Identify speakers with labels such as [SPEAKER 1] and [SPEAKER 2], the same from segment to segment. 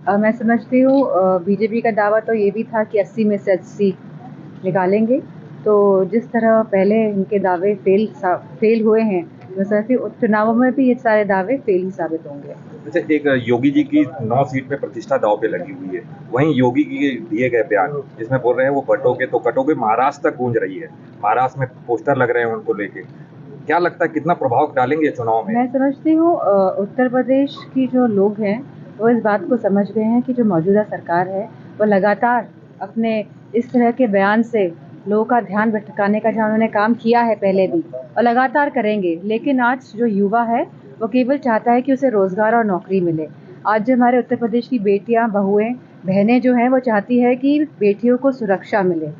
[SPEAKER 1] मैं समझती हूँ बीजेपी का दावा तो ये भी था कि 80 में से 80 निकालेंगे। तो जिस तरह पहले इनके दावे फेल हुए हैं, मैं समझती हूँ चुनावों में भी ये सारे दावे फेल ही साबित होंगे।
[SPEAKER 2] जैसे एक योगी जी की 9 सीट पे प्रतिष्ठा दांव पे लगी हुई है, वहीं योगी के दिए गए बयान जिसमें बोल रहे हैं वो बटोगे तो कटोगे, महाराष्ट्र तक गूंज रही है, महाराष्ट्र में पोस्टर लग रहे हैं उनको लेके। क्या लगता है कितना प्रभाव डालेंगे चुनाव में?
[SPEAKER 1] मैं समझती हूँ उत्तर प्रदेश की जो लोग हैं वो इस बात को समझ गए हैं कि जो मौजूदा सरकार है वो लगातार अपने इस तरह के बयान से लोगों का ध्यान भटकाने का जहाँ उन्होंने काम किया है पहले भी और लगातार करेंगे। लेकिन आज जो युवा है वो केवल चाहता है कि उसे रोजगार और नौकरी मिले। आज जो हमारे उत्तर प्रदेश की बेटियां, बहुएं, बहनें जो हैं वो चाहती है कि बेटियों को सुरक्षा मिले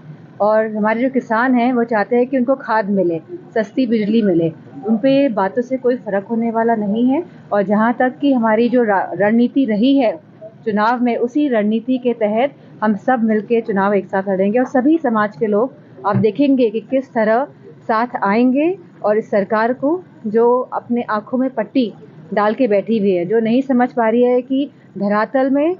[SPEAKER 1] और हमारे जो किसान हैं वो चाहते हैं कि उनको खाद मिले, सस्ती बिजली मिले। उन पे बातों से कोई फ़र्क होने वाला नहीं है। और जहाँ तक कि हमारी जो रणनीति रही है चुनाव में, उसी रणनीति के तहत हम सब मिलके चुनाव एक साथ लड़ेंगे और सभी समाज के लोग आप देखेंगे कि किस तरह साथ आएंगे और इस सरकार को, जो अपने आंखों में पट्टी डाल के बैठी हुई है, जो नहीं समझ पा रही है कि धरातल में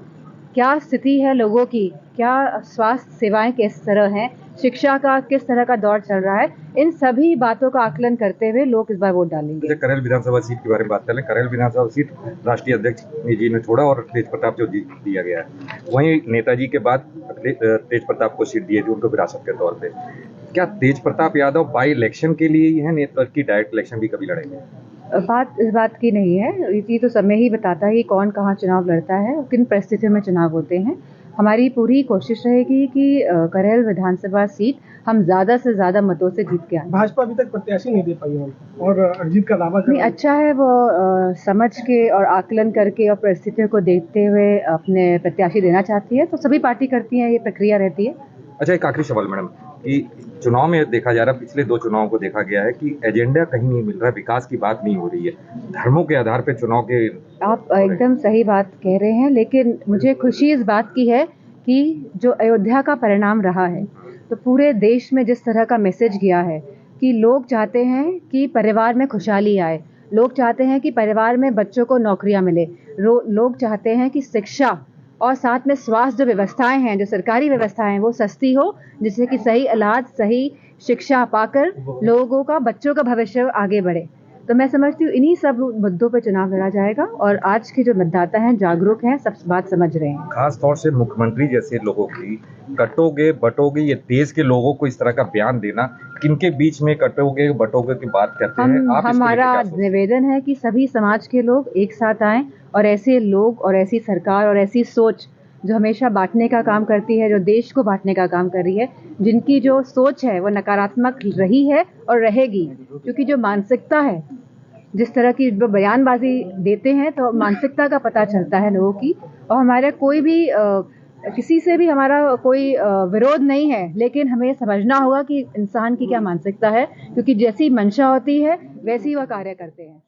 [SPEAKER 1] क्या स्थिति है लोगों की, क्या स्वास्थ्य सेवाएं किस तरह हैं, शिक्षा का किस तरह का दौर चल रहा है, इन सभी बातों का आकलन करते हुए लोग इस बार वोट डालेंगे।
[SPEAKER 2] जैसे करेल विधानसभा सीट के बारे में बात करें, करेल विधानसभा सीट राष्ट्रीय अध्यक्ष जी ने छोड़ा और तेज प्रताप जो जीत दिया गया है, वहीं नेताजी के बाद तेज प्रताप को सीट दी थी उनको विरासत के तौर पे। क्या तेज प्रताप यादव बाई इलेक्शन के लिए ही है नेता की डायरेक्ट इलेक्शन भी कभी लड़ेंगे?
[SPEAKER 1] बात इस बात की नहीं है, ये तो समय ही बताता है कि कौन कहाँ चुनाव लड़ता है और किन परिस्थितियों में चुनाव होते हैं। हमारी पूरी कोशिश रहेगी कि करेल विधानसभा सीट हम ज़्यादा से ज़्यादा मतों से जीत के आए।
[SPEAKER 3] भाजपा अभी तक प्रत्याशी नहीं दे पाई है और जीत का दावा
[SPEAKER 1] नहीं, अच्छा है वो समझ के और आकलन करके और परिस्थितियों को देखते हुए अपने प्रत्याशी देना चाहती है, तो सभी पार्टी करती है, ये प्रक्रिया रहती है।
[SPEAKER 2] अच्छा, एक आखिरी सवाल मैडम कि चुनाव में देखा जा रहा है, पिछले 2 चुनावों को देखा गया है कि एजेंडा कहीं नहीं मिल रहा है, विकास की बात नहीं हो रही है, धर्मों के आधार पे चुनाव के।
[SPEAKER 1] आप एकदम सही बात कह रहे हैं, लेकिन मुझे खुशी इस बात की है कि जो अयोध्या का परिणाम रहा है, तो पूरे देश में जिस तरह का मैसेज गया है कि लोग चाहते हैं कि परिवार में खुशहाली आए, लोग चाहते हैं कि परिवार में बच्चों को नौकरियां मिले, लोग चाहते हैं कि शिक्षा और साथ में स्वास्थ्य जो व्यवस्थाएं हैं, जो सरकारी व्यवस्थाएं हैं, वो सस्ती हो, जिससे कि सही इलाज, सही शिक्षा पाकर लोगों का, बच्चों का भविष्य आगे बढ़े। तो मैं समझती हूँ इन्हीं सब मुद्दों पर चुनाव लड़ा जाएगा और आज के जो मतदाता हैं जागरूक हैं, सब बात समझ रहे हैं।
[SPEAKER 2] खास तौर से मुख्यमंत्री जैसे लोगों की कटोगे बटोगे, ये देश के लोगों को इस तरह का बयान देना, किनके बीच में कटोगे बटोगे की बात करते हैं आप?
[SPEAKER 1] हमारा निवेदन है कि सभी समाज के लोग एक साथ आएं और ऐसे लोग और ऐसी सरकार और ऐसी सोच जो हमेशा बांटने का काम करती है, जो देश को बांटने का काम कर रही है, जिनकी जो सोच है वो नकारात्मक रही है और रहेगी, क्योंकि जो मानसिकता है, जिस तरह की बयानबाजी देते हैं तो मानसिकता का पता चलता है लोगों की। और हमारे कोई भी किसी से भी हमारा कोई विरोध नहीं है, लेकिन हमें समझना होगा कि इंसान की क्या मानसिकता है, क्योंकि जैसी मंशा होती है वैसी वह कार्य करते हैं।